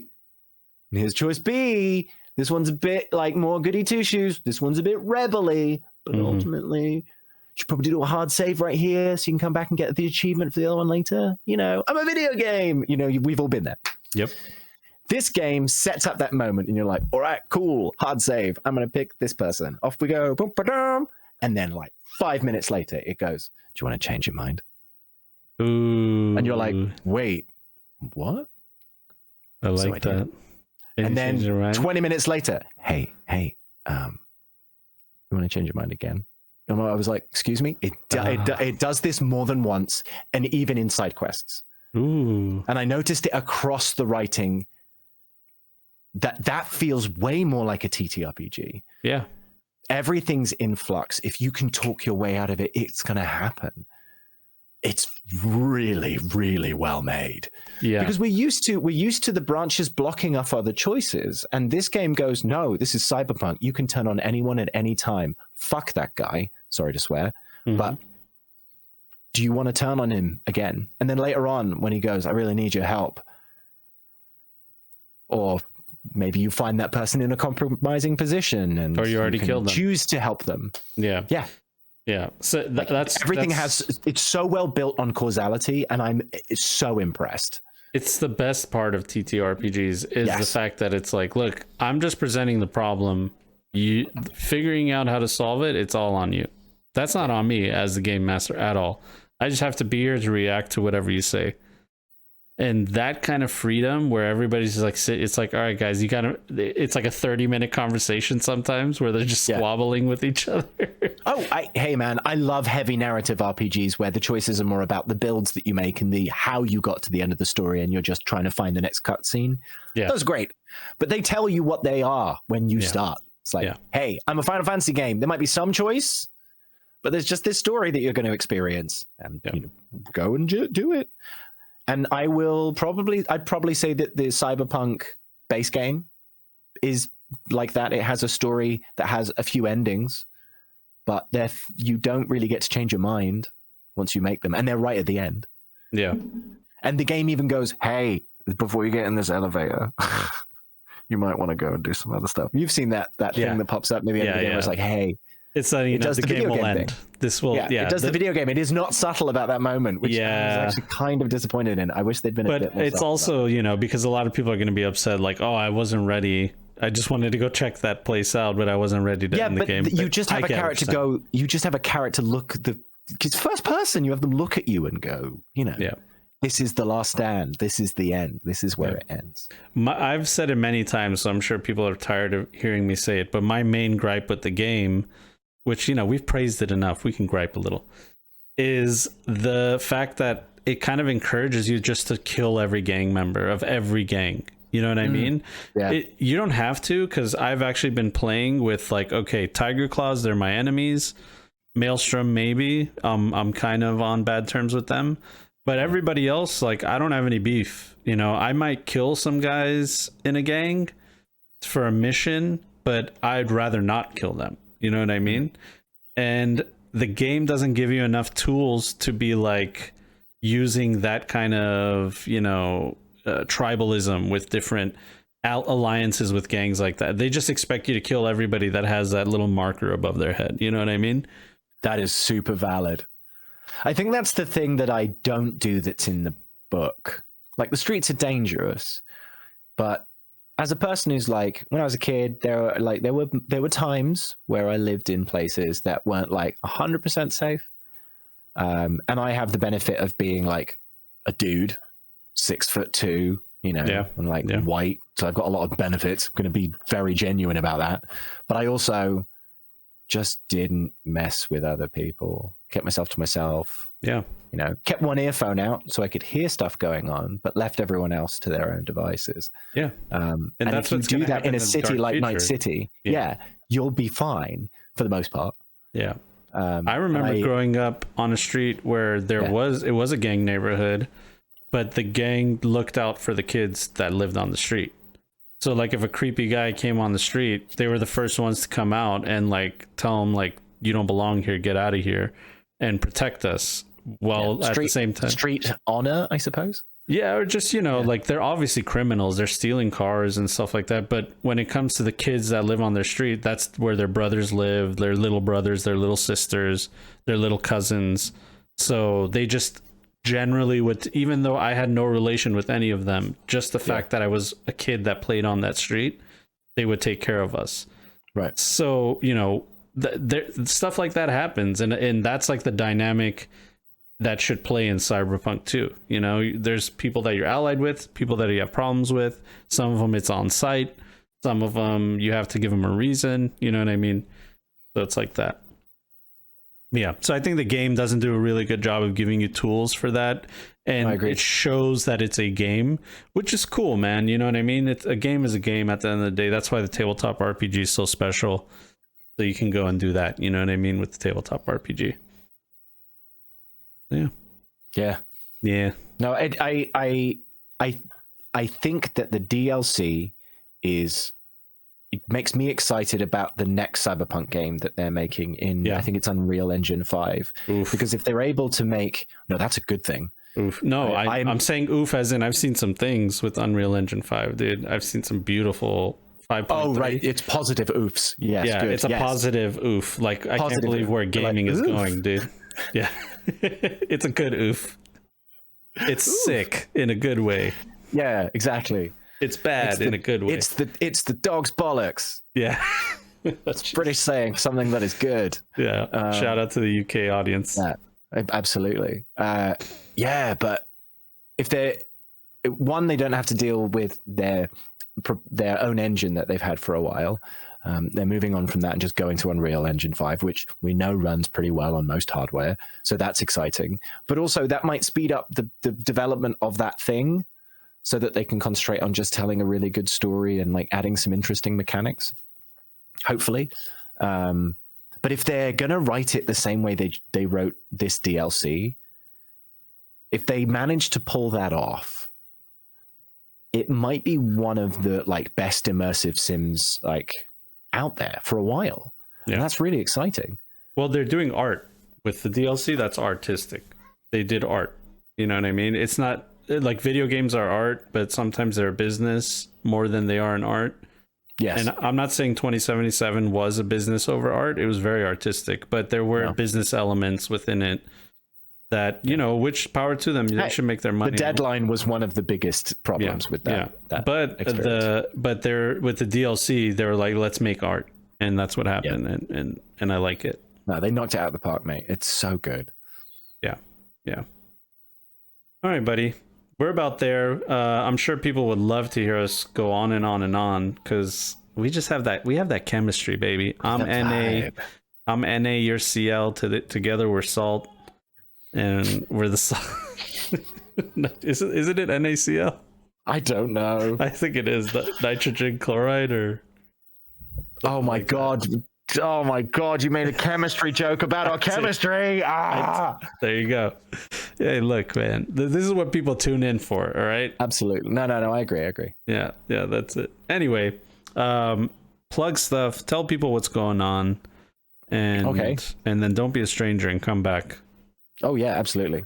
and here's choice B. This one's a bit like more goody two-shoes. This one's a bit rebel-y, but ultimately, you should probably do a hard save right here so you can come back and get the achievement for the other one later. I'm a video game. We've all been there. Yep. This game sets up that moment, and you're like, all right, cool, hard save. I'm going to pick this person. Off we go. Boom, ba-dum. And then like 5 minutes later, it goes, do you want to change your mind? Ooh. And you're like, wait, what? I like that. And then 20 minutes later, hey, you want to change your mind again? And I was like, excuse me? It does this more than once, and even in side quests. Ooh. And I noticed it across the writing that feels way more like a TTRPG. Yeah. Everything's in flux. If you can talk your way out of it, it's going to happen. it's really, really well made. Yeah. Because we're used to the branches blocking off other choices. And this game goes, no, this is Cyberpunk. You can turn on anyone at any time. Fuck that guy. Sorry to swear. But do you want to turn on him again? And then later on, when he goes, I really need your help. Or maybe you find that person in a compromising position, and or you already killed them. Choose to help them. Yeah. So that's everything it's so well built on causality, and I'm so impressed. It's the best part of TTRPGs is the fact that it's like, look, I'm just presenting the problem. You figuring out how to solve it, it's all on you. That's not on me as the game master at all. I just have to be here to react to whatever you say. And that kind of freedom where everybody's just like, it's like, all right, guys, you gotta, it's like a 30-minute conversation sometimes where they're just squabbling with each other. Hey man, I love heavy narrative RPGs where the choices are more about the builds that you make and the how you got to the end of the story, and you're just trying to find the next cutscene. Yeah. That's great. But they tell you what they are when you start. It's like, hey, I'm a Final Fantasy game. There might be some choice, but there's just this story that you're going to experience, and you know, go and do it. And I'd probably say that the Cyberpunk base game is like that. It has a story that has a few endings, but you don't really get to change your mind once you make them, and they're right at the end. Yeah. And the game even goes, hey, before you get in this elevator, you might want to go and do some other stuff. You've seen that thing that pops up near the end of the game where it's like, hey, it's letting you know the game will end. This will, it does the video game. It is not subtle about that moment, which I was actually kind of disappointed in. I wish they'd been a bit more it's also, you know, because a lot of people are going to be upset, like, oh, I wasn't ready. I just wanted to go check that place out, but I wasn't ready to end the game. You just have a character go, you just have a character look, because first person, you have them look at you and go, you know, this is the last stand. This is the end. This is where it ends. I've said it many times, so I'm sure people are tired of hearing me say it, but my main gripe with the game, which, you know, we've praised it enough, we can gripe a little, is the fact that it kind of encourages you just to kill every gang member of every gang. You know what I mean? Yeah. You don't have to, because I've actually been playing with, like, okay, Tiger Claws, they're my enemies. Maelstrom, maybe. I'm kind of on bad terms with them. But everybody else, like, I don't have any beef. You know, I might kill some guys in a gang for a mission, but I'd rather not kill them. You know what I mean? And the game doesn't give you enough tools to be like using that kind of, you know, tribalism with different alliances with gangs like that. They just expect you to kill everybody that has that little marker above their head. You know what I mean? That is super valid. I think that's the thing that I don't do that's in the book. Like, the streets are dangerous, but as a person who's like, when I was a kid, there were times where I lived in places that weren't like 100% safe. And I have the benefit of being like a dude, 6'2", you know, and like white. So I've got a lot of benefits. I'm going to be very genuine about that. But I also just didn't mess with other people, kept myself to myself. Yeah. You know, kept one earphone out so I could hear stuff going on, but left everyone else to their own devices. Yeah. And that's if you do that in a city like Night City, you'll be fine for the most part. Yeah. I remember growing up on a street where it was a gang neighborhood, but the gang looked out for the kids that lived on the street. So, like, if a creepy guy came on the street, they were the first ones to come out and, like, tell him, like, you don't belong here, get out of here, and protect us. Well, at the same time, street honor, I suppose. Yeah, or just, you know, like, they're obviously criminals. They're stealing cars and stuff like that. But when it comes to the kids that live on their street, that's where their brothers live, their little brothers, their little sisters, their little cousins. So they just generally would, even though I had no relation with any of them, just the fact that I was a kid that played on that street, they would take care of us. Right. So, you know, stuff like that happens. And that's like the dynamic that should play in Cyberpunk too. You know, there's people that you're allied with, people that you have problems with. Some of them it's on site. Some of them you have to give them a reason. You know what I mean? So it's like that. Yeah. So I think the game doesn't do a really good job of giving you tools for that. And it shows that it's a game, which is cool, man. You know what I mean? A game is a game at the end of the day. That's why the tabletop RPG is so special. So you can go and do that. You know what I mean? With the tabletop RPG. Yeah. Yeah. Yeah. No, I think that the DLC it makes me excited about the next Cyberpunk game that they're making in, I think it's Unreal Engine 5. Oof. Because if they're able to make, no, that's a good thing. Oof. No, I'm saying oof as in I've seen some things with Unreal Engine 5, dude. I've seen some beautiful 5.3. Oh, right. It's positive oofs. Yes. Yeah, good. it's a positive oof. Like, I can't believe where gaming is going, dude. Yeah. It's a good oof. It's sick in a good way. Yeah, exactly. It's bad in a good way. It's the dog's bollocks. Yeah. That's British saying for something that is good. Yeah. Shout out to the UK audience. Yeah, absolutely. Yeah, but if they don't have to deal with their own engine that they've had for a while. They're moving on from that and just going to Unreal Engine 5, which we know runs pretty well on most hardware. So that's exciting. But also that might speed up the development of that thing so that they can concentrate on just telling a really good story and like adding some interesting mechanics, hopefully. But if they're going to write it the same way they wrote this DLC, if they manage to pull that off, it might be one of the like best immersive sims like out there for a while. Yeah. And that's really exciting. Well, they're doing art with the DLC. That's artistic. They did art. You know what I mean? It's not like video games are art, but sometimes they're a business more than they are an art. Yes. And I'm not saying 2077 was a business over art. It was very artistic, but there were business elements within it that, you know, which power to them. They should make their money. The deadline was one of the biggest problems with that. Yeah. But they're with the DLC, they were like, let's make art. And that's what happened. Yeah. And I like it. No, they knocked it out of the park, mate. It's so good. Yeah. Yeah. All right, buddy. We're about there. I'm sure people would love to hear us go on and on and on because we just have that. We have that chemistry, baby. I'm NA. You're CL. Together we're salt, and we're the salt. Isn't it NaCl? I don't know. I think it is nitrogen chloride or. Oh my god. Oh my god, you made a chemistry joke about our chemistry. There you go. Hey, look, man. This is what people tune in for, all right? Absolutely. No, I agree. Yeah, that's it. Anyway, plug stuff, tell people what's going on, and then don't be a stranger and come back. Oh yeah, absolutely.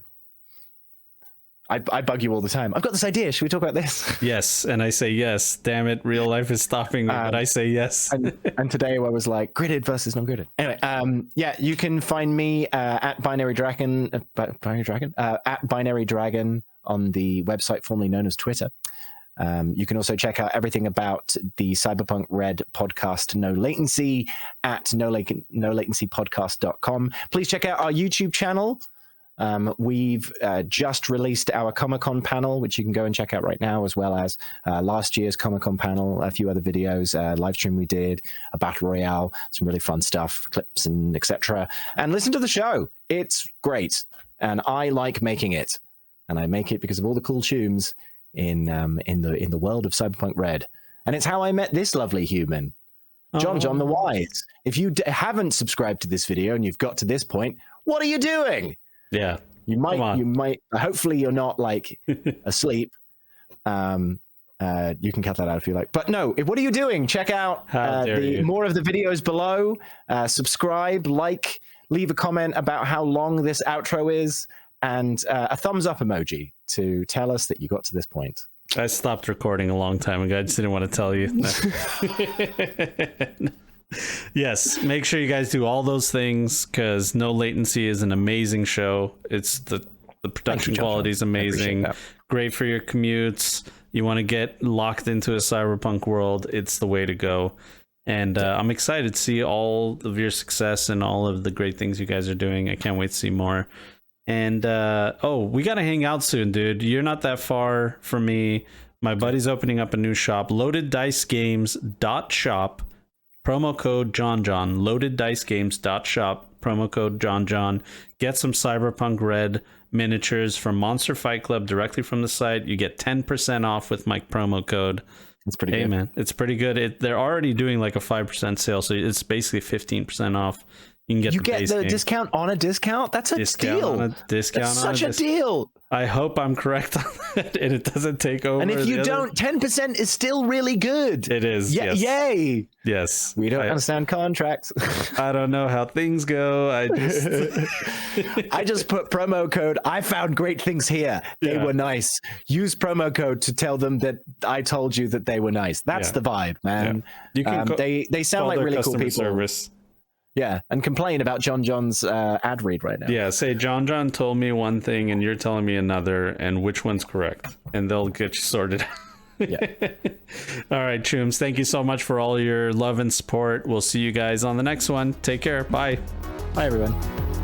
I bug you all the time. I've got this idea. Should we talk about this? Yes, and I say yes. Damn it, real life is stopping me, but I say yes. and today I was like, gridded versus non-gridded. Anyway, yeah, you can find me at Binary Dragon, at Binary Dragon on the website formerly known as Twitter. You can also check out everything about the Cyberpunk Red podcast, No Latency, at nolatencypodcast.com. Please check out our YouTube channel. We've just released our Comic-Con panel, which you can go and check out right now, as well as last year's Comic-Con panel, a few other videos, live stream we did, a battle royale, some really fun stuff, clips and etc. And listen to the show. It's great. And I like making it. And I make it because of all the cool tunes in the world of Cyberpunk Red. And it's how I met this lovely human, JonJonTheWise. If you haven't subscribed to this video and you've got to this point, what are you doing? Yeah, you might. Hopefully, you're not like asleep. You can cut that out if you like. But no, what are you doing? Check out more of the videos below. Subscribe, like, leave a comment about how long this outro is, and a thumbs up emoji to tell us that you got to this point. I stopped recording a long time ago. I just didn't want to tell you. No. Yes, make sure you guys do all those things because No Latency is an amazing show. It's the production quality is amazing, great for your commutes. You want to get locked into a cyberpunk world, it's the way to go. And I'm excited to see all of your success and all of the great things you guys are doing. I can't wait to see more. And we got to hang out soon, dude. You're not that far from me. My buddy's opening up a new shop, loadeddicegames.shop. Promo code JonJon, loadeddicegames.shop, promo code JonJon. Get some Cyberpunk Red miniatures from Monster Fight Club directly from the site. You get 10% off with my promo code. It's pretty good. Man, it's pretty good. They're already doing like a 5% sale, so it's basically 15% off. You can get you the get base the game. discount on a discount. That's a deal. That's such a deal. I hope I'm correct on that, and it doesn't take over. And if you don't, 10% is still really good. It is. Yes. Yay! Yes. We don't understand contracts. I don't know how things go. I just put promo code. I found great things here. They were nice. Use promo code to tell them that I told you that they were nice. That's the vibe, man. You can they sound like really cool people. Service. Yeah, and complain about JonJon's ad read right now. Yeah, say JonJon told me one thing and you're telling me another, and which one's correct, and they'll get you sorted out. Yeah. All right, Chooms, thank you so much for all your love and support. We'll see you guys on the next one. Take care. Bye. Bye, everyone.